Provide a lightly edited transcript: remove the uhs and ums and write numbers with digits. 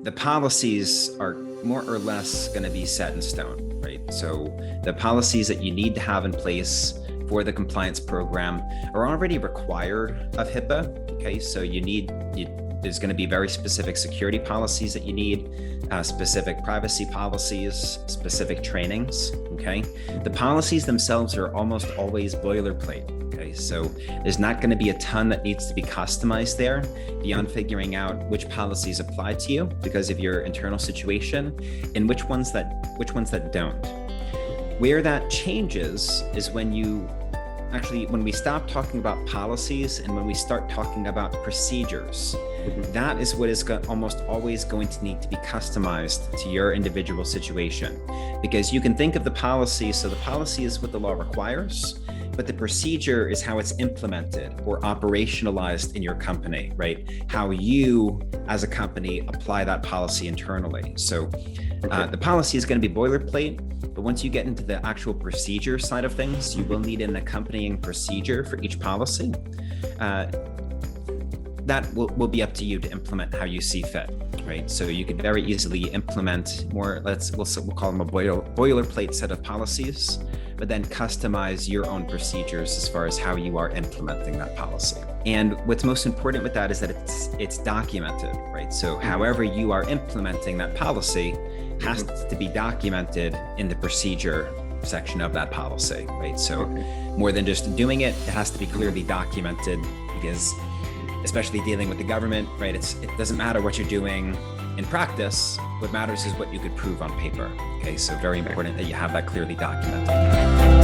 the policies are more or less going to be set in stone, right? So the policies that you need to have in place for the compliance program are already required of HIPAA. Okay, so there's going to be very specific security policies that you need, specific privacy policies, specific trainings. Okay, the policies themselves are almost always boilerplate. Okay, so there's not going to be a ton that needs to be customized there beyond figuring out which policies apply to you because of your internal situation and which ones that don't. Where that changes is when we stop talking about policies and when we start talking about procedures. That is what is almost always going to need to be customized to your individual situation, because you can think of the policy. So the policy is what the law requires, but the procedure is how it's implemented or operationalized in your company, right? How you as a company apply that policy internally. So the policy is going to be boilerplate, but once you get into the actual procedure side of things, you will need an accompanying procedure for each policy. That will be up to you to implement how you see fit, right? So you could very easily implement more, we'll call them a boilerplate set of policies, but then customize your own procedures as far as how you are implementing that policy. And what's most important with that is that it's documented, right? So however you are implementing that policy has to be documented in the procedure section of that policy, right? So more than just doing it, it has to be clearly documented, because especially dealing with the government, right? It doesn't matter what you're doing in practice. What matters is what you could prove on paper. Okay, so very important that you have that clearly documented.